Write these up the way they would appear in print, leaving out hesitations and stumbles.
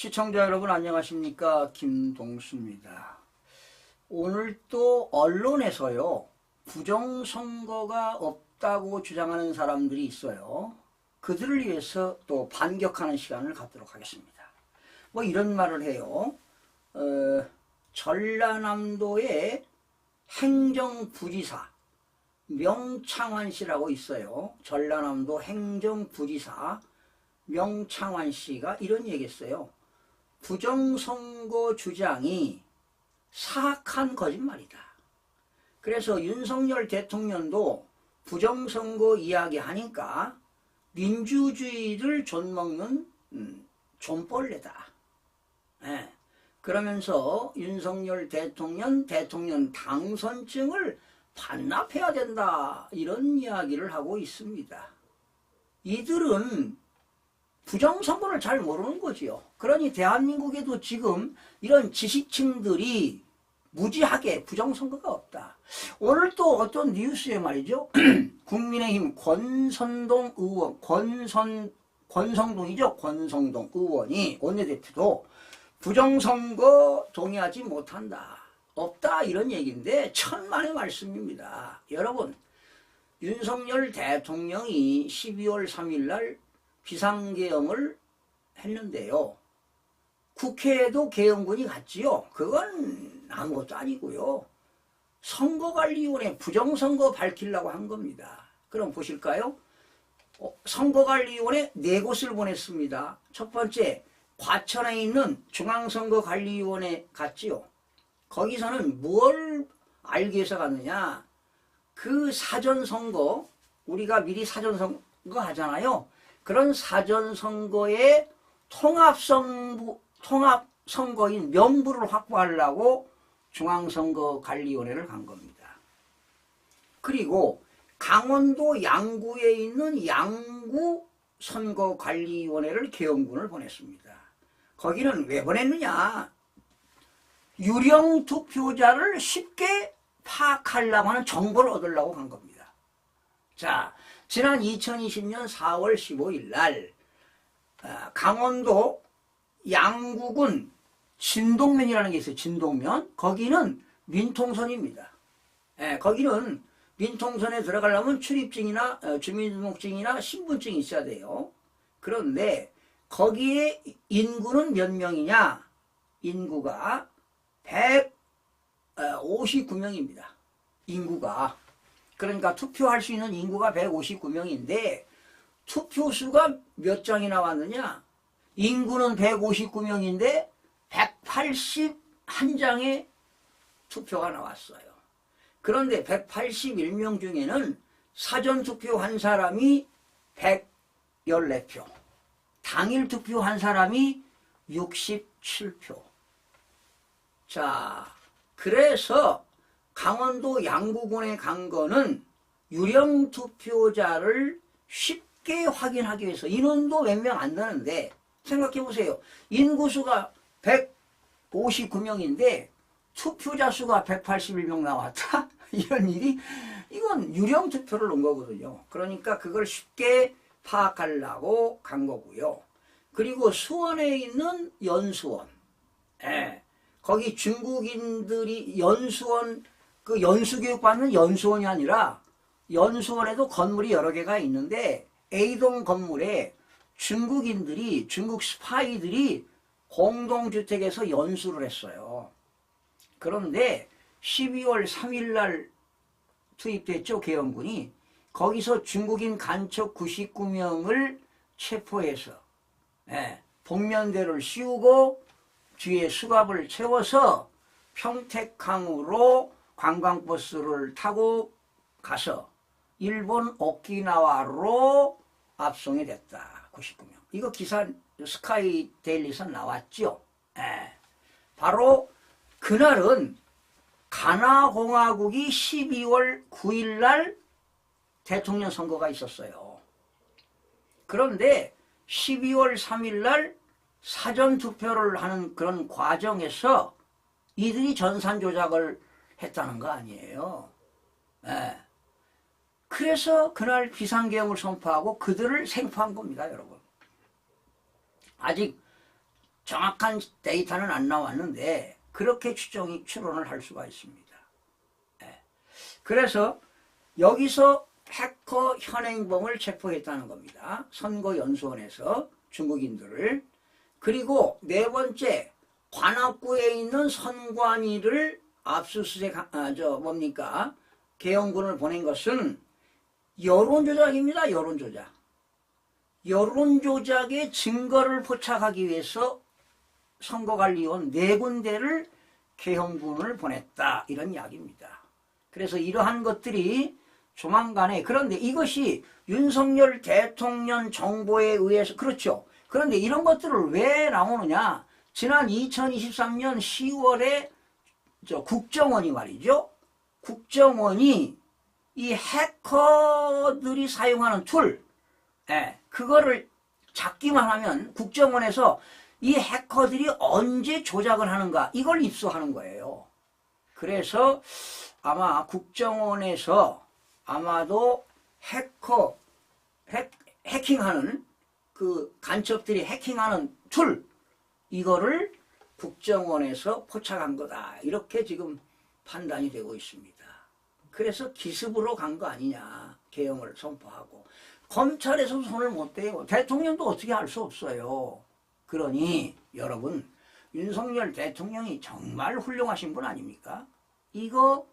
시청자 여러분 안녕하십니까, 김동수입니다. 오늘 또 언론에서요 부정선거가 없다고 주장하는 사람들이 있어요. 그들을 위해서 또 반격하는 시간을 갖도록 하겠습니다. 뭐 이런 말을 해요. 전라남도의 행정부지사 명창환 씨라고 있어요. 전라남도 행정부지사 명창환 씨가 이런 얘기했어요. 부정선거 주장이 사악한 거짓말이다. 그래서 윤석열 대통령도 부정선거 이야기하니까 민주주의를 존먹는 존벌레다. 예. 그러면서 윤석열 대통령 당선증을 반납해야 된다, 이런 이야기를 하고 있습니다. 이들은 부정선거를 잘 모르는 거지요. 그러니 대한민국에도 지금 이런 지식층들이 무지하게 부정선거가 없다. 오늘 또 어떤 뉴스에 말이죠. 국민의힘 권선동 의원, 권성동이죠. 권성동 의원이 원내대표도 부정선거 동의하지 못한다. 없다, 이런 얘기인데 천만의 말씀입니다. 여러분, 윤석열 대통령이 12월 3일 날 비상계엄을 했는데요. 국회에도 계엄군이 갔지요. 그건 아무것도 아니고요. 선거관리위원회 부정선거 밝히려고 한 겁니다. 그럼 보실까요? 선거관리위원회 4곳을 보냈습니다. 첫 번째, 과천에 있는 중앙선거관리위원회 갔지요. 거기서는 뭘 알기 위해서 갔느냐. 그 사전선거, 우리가 미리 사전선거 하잖아요. 그런 사전선거의 통합선거인 명부를 확보하려고 중앙선거관리위원회를 간 겁니다. 그리고 강원도 양구에 있는 양구선거관리위원회를 계엄군을 보냈습니다. 거기는 왜 보냈느냐. 유령 투표자를 쉽게 파악하려고 하는 정보를 얻으려고 간 겁니다. 자, 지난 2020년 4월 15일 날 강원도 양구군 진동면이라는 게 있어요. 진동면. 거기는 민통선입니다. 거기는 민통선에 들어가려면 출입증이나 주민등록증이나 신분증이 있어야 돼요. 그런데 거기에 인구는 몇 명이냐. 인구가 159명입니다. 인구가. 그러니까 투표할 수 있는 인구가 159명인데 투표수가 몇 장이 나왔느냐. 인구는 159명인데 181장의 투표가 나왔어요. 그런데 181명 중에는 사전투표한 사람이 114표, 당일 투표한 사람이 67표. 자, 그래서 강원도 양구군에 간 거는 유령 투표자를 쉽게 확인하기 위해서. 인원도 몇 명 안 되는데 생각해 보세요. 인구수가 159명인데 투표자 수가 181명 나왔다? 이런 일이, 이건 유령 투표를 놓은 거거든요. 그러니까 그걸 쉽게 파악하려고 간 거고요. 그리고 수원에 있는 연수원. 거기 중국인들이 연수원, 그 연수교육 받는 연수원이 아니라 연수원에도 건물이 여러 개가 있는데 A동 건물에 중국인들이, 중국 스파이들이 공동주택에서 연수를 했어요. 그런데 12월 3일 날 투입됐죠, 계엄군이. 거기서 중국인 간첩 99명을 체포해서 복면대를 씌우고 뒤에 수갑을 채워서 평택항으로 관광버스를 타고 가서 일본 오키나와로 압송이 됐다. 99명. 이거 기사 스카이 데일리에서 나왔죠. 바로 그날은 가나공화국이 12월 9일 날 대통령 선거가 있었어요. 그런데 12월 3일 날 사전투표를 하는 그런 과정에서 이들이 전산 조작을 했다는 거 아니에요. 그래서 그날 비상계엄을 선포하고 그들을 생포한 겁니다, 여러분. 아직 정확한 데이터는 안 나왔는데 그렇게 추론을 할 수가 있습니다. 예. 그래서 여기서 해커 현행범을 체포했다는 겁니다. 선거연수원에서 중국인들을. 그리고 네 번째, 관악구에 있는 선관위를 압수수색, 계엄군을 보낸 것은 여론조작입니다. 여론조작. 여론조작의 증거를 포착하기 위해서 선거관리원 네 군데를 계엄군을 보냈다. 이런 이야기입니다. 그래서 이러한 것들이 조만간에, 그런데 이것이 윤석열 대통령 정보에 의해서, 그렇죠. 그런데 이런 것들을 왜 나오느냐. 지난 2023년 10월에 국정원이 말이죠. 국정원이 이 해커들이 사용하는 툴, 그거를 잡기만 하면 국정원에서 이 해커들이 언제 조작을 하는가 이걸 입수하는 거예요. 그래서 아마 국정원에서 아마도 해킹하는 그 간첩들이 해킹하는 툴 이거를 국정원에서 포착한 거다. 이렇게 지금 판단이 되고 있습니다. 그래서 기습으로 간 거 아니냐. 계엄을 선포하고. 검찰에서 손을 못 대고 대통령도 어떻게 할 수 없어요. 그러니 여러분 윤석열 대통령이 정말 훌륭하신 분 아닙니까? 이거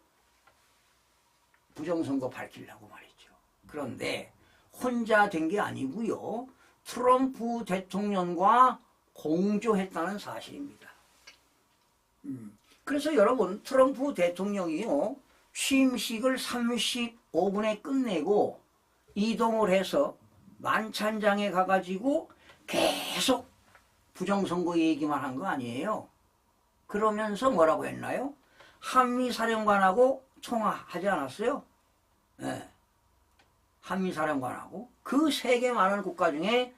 부정선거 밝히려고 말이죠. 그런데 혼자 된 게 아니고요. 트럼프 대통령과 공조했다는 사실입니다. 그래서 여러분 트럼프 대통령이요. 취임식을 35분에 끝내고 이동을 해서 만찬장에 가가지고 계속 부정선거 얘기만 한 거 아니에요. 그러면서 뭐라고 했나요? 한미사령관하고 통화하지 않았어요? 네. 한미사령관하고 그 세계 많은 국가 중에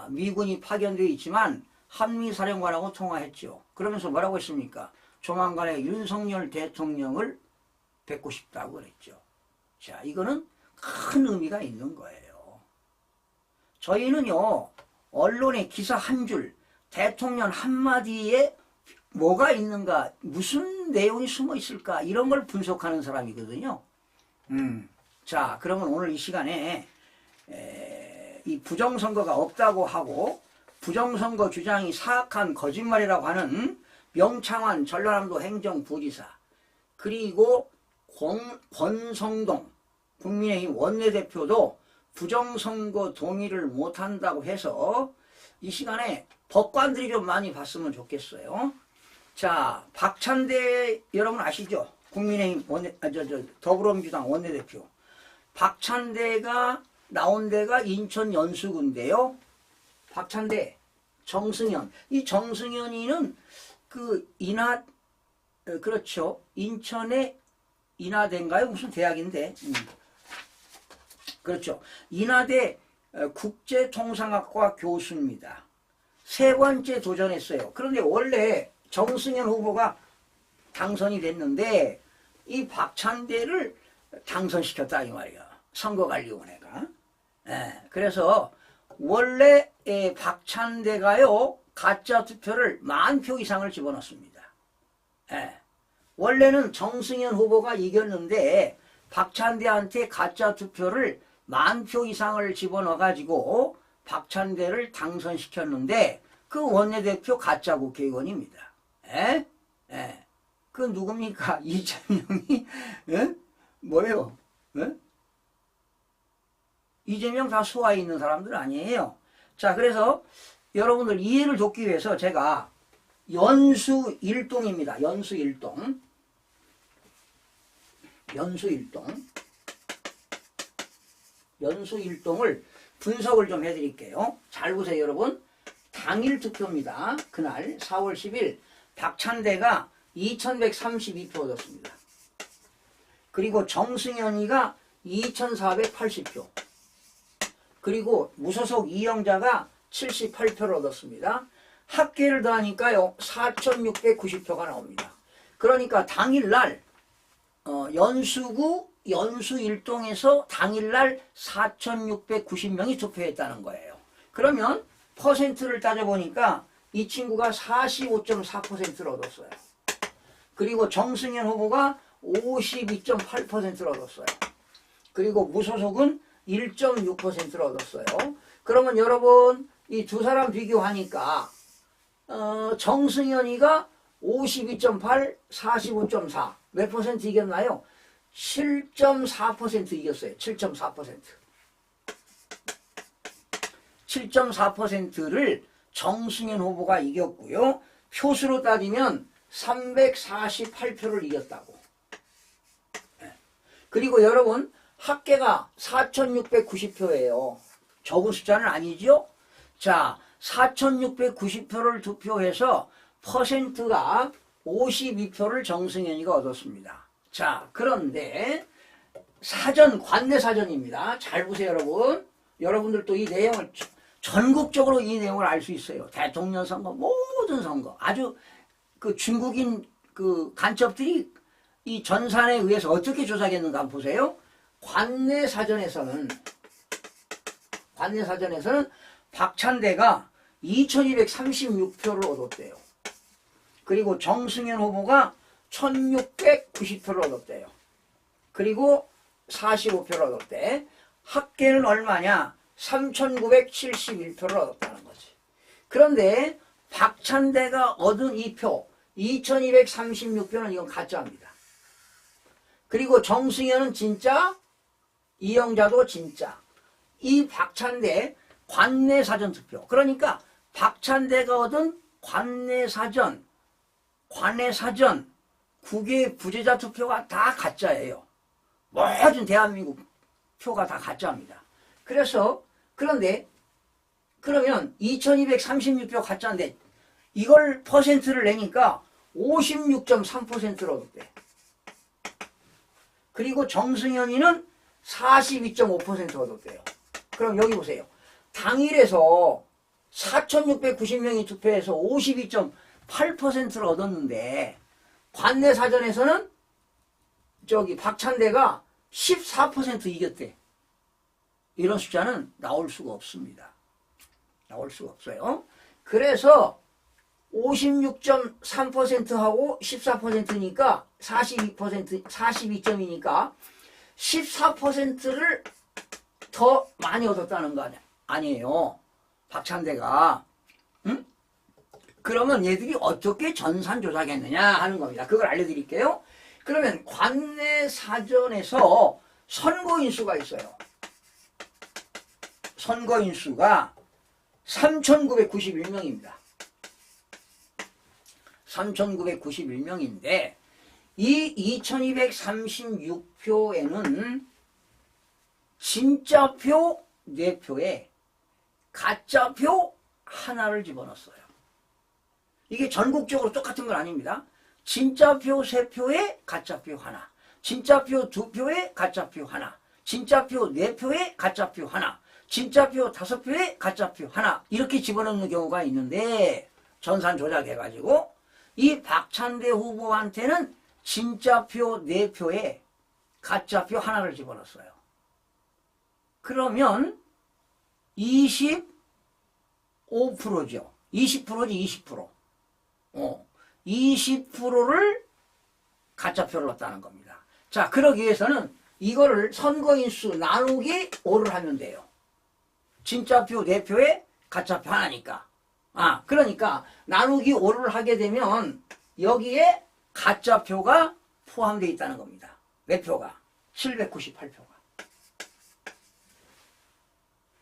미군이 파견되어 있지만 한미사령관하고 통화했죠. 그러면서 뭐라고 했습니까? 조만간에 윤석열 대통령을 뵙고 싶다고 그랬죠. 자, 이거는 큰 의미가 있는 거예요. 저희는요, 언론의 기사 한 줄, 대통령 한마디에 뭐가 있는가, 무슨 내용이 숨어 있을까, 이런 걸 분석하는 사람이거든요. 자, 그러면 오늘 이 시간에 이 부정선거가 없다고 하고 부정선거 주장이 사악한 거짓말이라고 하는 명창환 전라남도 행정부지사 그리고 권성동 국민의힘 원내대표도 부정선거 동의를 못한다고 해서 이 시간에 법관들이 좀 많이 봤으면 좋겠어요. 자, 박찬대 여러분 아시죠? 국민의힘 더불어민주당 원내대표. 박찬대가 나온 데가 인천 연수구인데요. 박찬대, 정승현. 이 정승현이는 그렇죠. 인천의 인하대인가요? 무슨 대학인데. 그렇죠. 인하대 국제통상학과 교수입니다. 세 번째 도전했어요. 그런데 원래 정승현 후보가 당선이 됐는데 이 박찬대를 당선시켰다 이 말이야. 선거관리위원회가. 그래서 원래 박찬대가요 가짜 투표를 10,000표 이상을 집어넣습니다. 원래는 정승현 후보가 이겼는데 박찬대한테 가짜 투표를 10,000표 이상을 집어넣어가지고 박찬대를 당선시켰는데 그 원내대표 가짜 국회의원입니다. 그 누굽니까? 이재명이 뭐예요? 이재명 다 수하에 있는 사람들 아니에요. 자, 그래서 여러분들 이해를 돕기 위해서 제가 연수일동입니다. 연수일동. 연수일동을 분석을 좀 해드릴게요. 잘 보세요, 여러분. 당일 투표입니다. 그날 4월 10일 박찬대가 2,132표 얻었습니다. 그리고 정승현이가 2,480표. 그리고 무소속 이영자가 78표를 얻었습니다. 합계를 더하니까요 4,690표가 나옵니다. 그러니까 당일날 연수구 연수일동에서 당일날 4,690명이 투표했다는 거예요. 그러면 퍼센트를 따져보니까 이 친구가 45.4%를 얻었어요. 그리고 정승현 후보가 52.8%를 얻었어요. 그리고 무소속은 1.6%를 얻었어요. 그러면 여러분 이 두 사람 비교하니까 정승현이가 52.8, 45.4 몇 퍼센트 이겼나요? 7.4% 이겼어요. 7.4%. 7.4%를 정승현 후보가 이겼고요. 표수로 따지면 348표를 이겼다고. 그리고 여러분 합계가 4690표예요. 적은 숫자는 아니죠? 자, 4690표를 투표해서 퍼센트가 52표를 정승현이가 얻었습니다. 자, 그런데 사전, 관내 사전입니다. 잘 보세요, 여러분. 여러분들도 이 내용을 전국적으로 이 내용을 알 수 있어요. 대통령 선거, 모든 선거. 아주 그 중국인 그 간첩들이 이 전산에 의해서 어떻게 조작했는가 한번 보세요. 관내 사전에서는 박찬대가 2236표를 얻었대요. 그리고 정승현 후보가 1690표를 얻었대요. 그리고 45표를 얻었대. 합계는 얼마냐? 3971표를 얻었다는 거지. 그런데 박찬대가 얻은 이 표 2236표는 이건 가짜입니다. 그리고 정승현은 진짜, 이영자도 진짜. 이 박찬대 관내 사전 투표. 그러니까 박찬대가 얻은 관내 사전 9개 부재자 투표가 다 가짜예요. 모든 대한민국 표가 다 가짜입니다. 그런데 그러면 2236표 가짜인데 이걸 퍼센트를 내니까 56.3%를 얻었대. 그리고 정승현이는 42.5% 얻었대요. 그럼 여기 보세요. 당일에서 4690명이 투표해서 52.8%를 얻었는데 관내 사전에서는 박찬대가 14% 이겼대. 이런 숫자는 나올 수가 없습니다. 나올 수가 없어요. 그래서 56.3%하고 14%니까 42점이니까 14%를 더 많이 얻었다는 거 아니에요. 박찬대가. 응? 그러면 얘들이 어떻게 전산 조작했느냐 하는 겁니다. 그걸 알려드릴게요. 그러면 관내 사전에서 선거인수가 있어요. 선거인수가 3991명입니다. 3991명인데 이 2236표에는 진짜표 4표에 가짜표 하나를 집어넣었어요. 이게 전국적으로 똑같은 건 아닙니다. 진짜표 3표에 가짜표 하나, 진짜표 2표에 가짜표 하나, 진짜표 4표에 가짜표 하나, 진짜표 5표에 가짜표 하나 이렇게 집어넣는 경우가 있는데 전산 조작해가지고 이 박찬대 후보한테는 진짜표 4표에 가짜표 하나를 집어넣었어요. 그러면 25%죠. 20%지 20%. 20%를 가짜표를 넣었다는 겁니다. 자, 그러기 위해서는 이거를 선거인수 나누기 5를 하면 돼요. 진짜표 4표에 가짜표 하나니까. 그러니까 나누기 5를 하게 되면 여기에 가짜표가 포함되어 있다는 겁니다. 몇 표가? 798표가.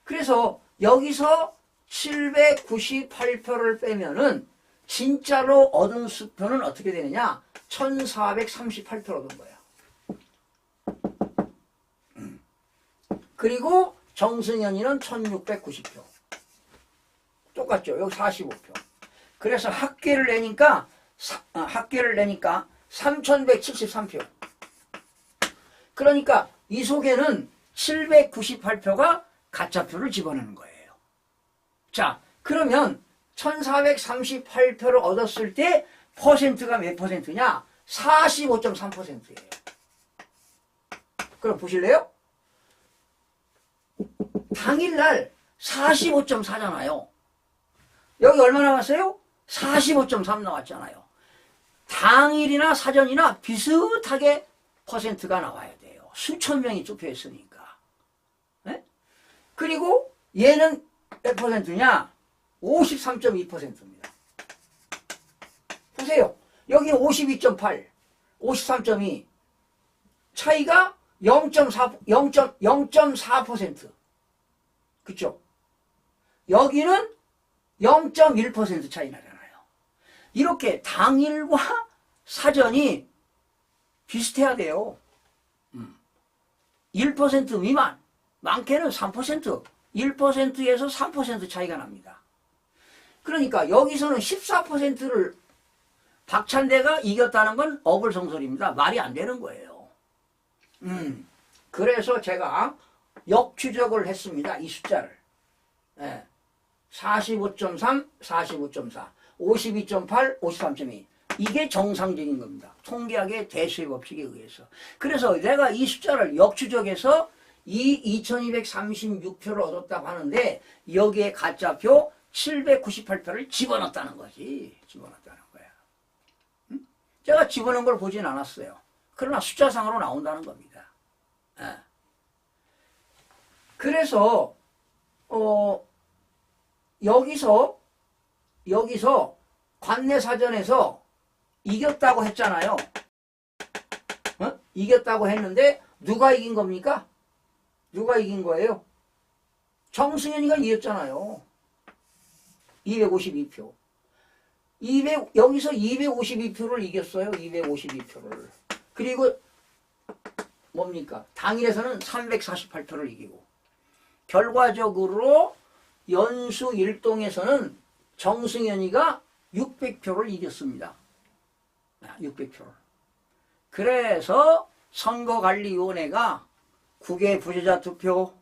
그래서 여기서 798표를 빼면은 진짜로 얻은 수표는 어떻게 되느냐? 1438표를 얻은 거예요. 그리고 정승현이는 1690표. 똑같죠? 여기 45표. 그래서 합계를 내니까 3173표. 그러니까 이 속에는 798표가 가짜표를 집어넣는 거예요. 자, 그러면 1438표를 얻었을 때 퍼센트가 몇 퍼센트냐? 45.3%예요. 그럼 보실래요? 당일날 45.4잖아요. 여기 얼마 나왔어요? 45.3 나왔잖아요. 당일이나 사전이나 비슷하게 퍼센트가 나와야 돼요. 수천 명이 투표했으니까. 네? 그리고 얘는 몇 퍼센트냐? 53.2%입니다. 보세요. 여기는 52.8, 53.2. 차이가 0.4%. 그쵸? 여기는 0.1% 차이 나잖아요. 이렇게 당일과 사전이 비슷해야 돼요. 1% 미만, 많게는 3%, 1%에서 3% 차이가 납니다. 그러니까 여기서는 14%를 박찬대가 이겼다는 건 어불성설입니다. 말이 안 되는 거예요. 그래서 제가 역추적을 했습니다. 이 숫자를. 45.3, 45.4, 52.8, 53.2. 이게 정상적인 겁니다. 통계학의 대수의 법칙에 의해서. 그래서 내가 이 숫자를 역추적해서 이 2236표를 얻었다고 하는데 여기에 가짜표 798표를 집어넣었다는 거지. 집어넣었다는 거야. 제가 집어넣은 걸 보진 않았어요. 그러나 숫자상으로 나온다는 겁니다. 그래서 여기서 관내사전에서 이겼다고 했잖아요. 이겼다고 했는데 누가 이긴 겁니까? 누가 이긴 거예요? 정승현이가 이겼잖아요. 252표. 여기서 252표를 이겼어요. 252표를. 그리고 뭡니까? 당일에서는 348표를 이기고. 결과적으로 연수 일동에서는 정승현이가 600표를 이겼습니다. 600표를. 그래서 선거관리위원회가 국외 부재자 투표,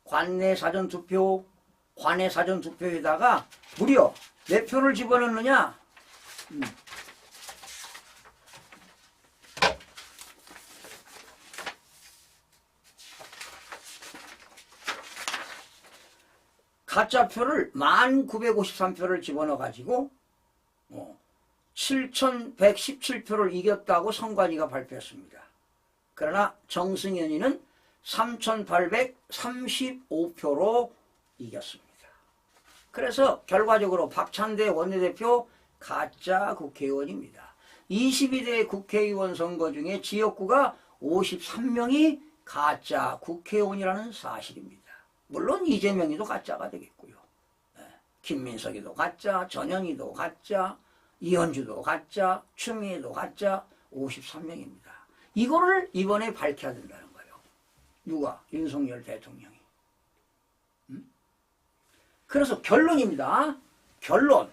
관내 사전 투표, 관내 사전 투표에다가 무려 몇 표를 집어넣느냐? 가짜표를 1953표를 집어넣어가지고 7117표를 이겼다고 선관위가 발표했습니다. 그러나 정승현이는 3835표로 이겼습니다. 그래서 결과적으로 박찬대 원내대표 가짜 국회의원입니다. 22대 국회의원 선거 중에 지역구가 53명이 가짜 국회의원이라는 사실입니다. 물론 이재명이도 가짜가 되겠고요. 김민석이도 가짜, 전현희도 가짜, 이현주도 가짜, 추미애도 가짜, 53명입니다. 이거를 이번에 밝혀야 된다는 거예요. 누가? 윤석열 대통령이. 그래서 결론입니다. 결론.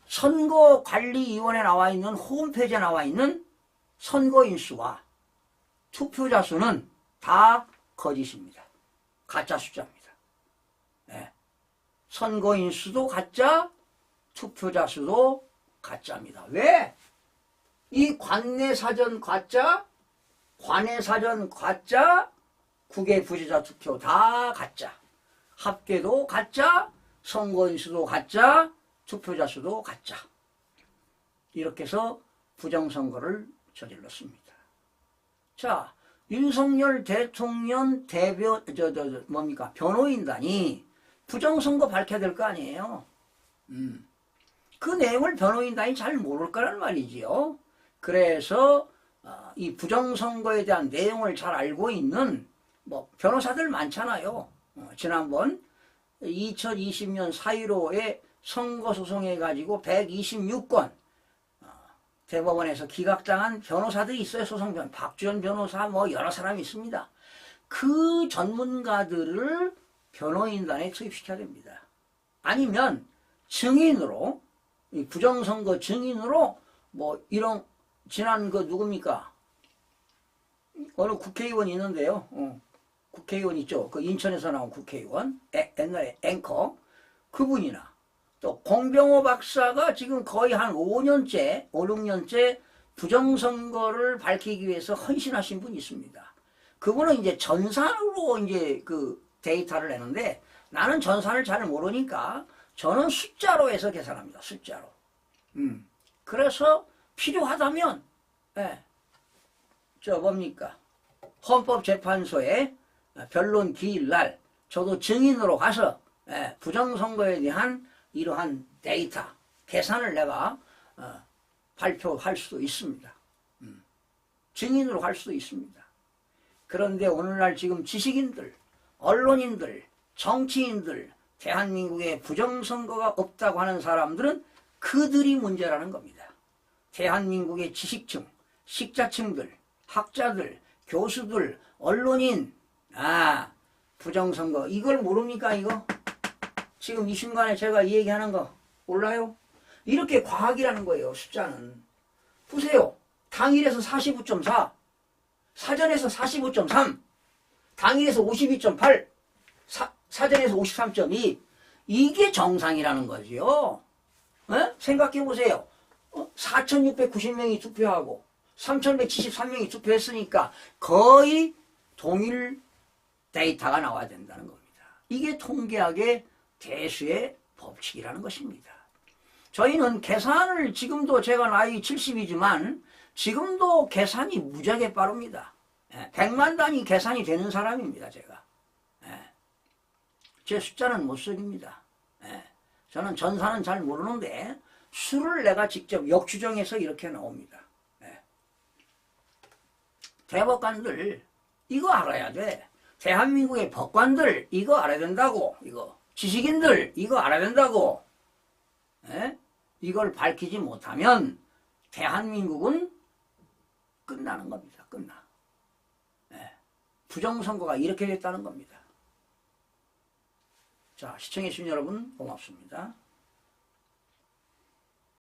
선거관리위원회에 나와 있는 홈페이지에 나와 있는 선거인수와 투표자 수는 다 거짓입니다. 가짜 숫자입니다. 선거인수도 가짜, 투표자 수도 가짜입니다. 왜? 이 관내사전 가짜, 관외사전 가짜, 국외 부재자 투표 다 가짜. 합계도 가짜, 선거인수도 가짜, 투표자 수도 가짜. 이렇게 해서 부정선거를 저질렀습니다. 자, 윤석열 대통령 변호인단이 부정선거 밝혀야 될 거 아니에요. 그 내용을 변호인단이 잘 모를 거란 말이지요. 그래서 이 부정선거에 대한 내용을 잘 알고 있는 변호사들 많잖아요. 지난번 2020년 4.15에 선거소송해 가지고 126건 대법원에서 기각당한 변호사들이 있어요. 소송변 박주현 변호사 여러 사람이 있습니다. 그 전문가들을 변호인단에 투입시켜야 됩니다. 아니면 증인으로 부정선거 증인으로 이런 지난 누굽니까? 어느 국회의원 있는데요. 국회의원 있죠. 그 인천에서 나온 국회의원 옛날에 앵커 그분이나 또 공병호 박사가 지금 거의 한 5년째 5, 6년째 부정선거를 밝히기 위해서 헌신하신 분이 있습니다. 그분은 이제 전산으로 이제 그 데이터를 내는데 나는 전산을 잘 모르니까 저는 숫자로 해서 계산합니다. 숫자로. 그래서 필요하다면 저 뭡니까? 헌법재판소에 변론 기일날 저도 증인으로 가서 부정선거에 대한 이러한 데이터, 계산을 내가 발표할 수도 있습니다. 증인으로 갈 수도 있습니다. 그런데 오늘날 지금 지식인들, 언론인들, 정치인들, 대한민국에 부정선거가 없다고 하는 사람들은 그들이 문제라는 겁니다. 대한민국의 지식층, 식자층들, 학자들, 교수들, 언론인, 부정선거 이걸 모릅니까 이거? 지금 이 순간에 제가 이 얘기하는 거 몰라요? 이렇게 과학이라는 거예요. 숫자는. 보세요. 당일에서 45.4, 사전에서 45.3, 당일에서 52.8, 사전에서 53.2 이게 정상이라는 거죠. 생각해 보세요. 4,690명이 투표하고 3,173명이 투표했으니까 거의 동일 데이터가 나와야 된다는 겁니다. 이게 통계학의 대수의 법칙이라는 것입니다. 저희는 계산을 지금도 제가 나이 70이지만 지금도 계산이 무지하게 빠릅니다. 100만 단위 계산이 되는 사람입니다. 제가. 제 숫자는 못 속입니다. 저는 전사는 잘 모르는데 수를 내가 직접 역추정해서 이렇게 나옵니다. 대법관들 이거 알아야 돼. 대한민국의 법관들 이거 알아야 된다고. 이거 지식인들 이거 알아야 된다고. 이걸 밝히지 못하면 대한민국은 끝나는 겁니다. 끝나. 부정선거가 이렇게 됐다는 겁니다. 자, 시청해주신 여러분 고맙습니다.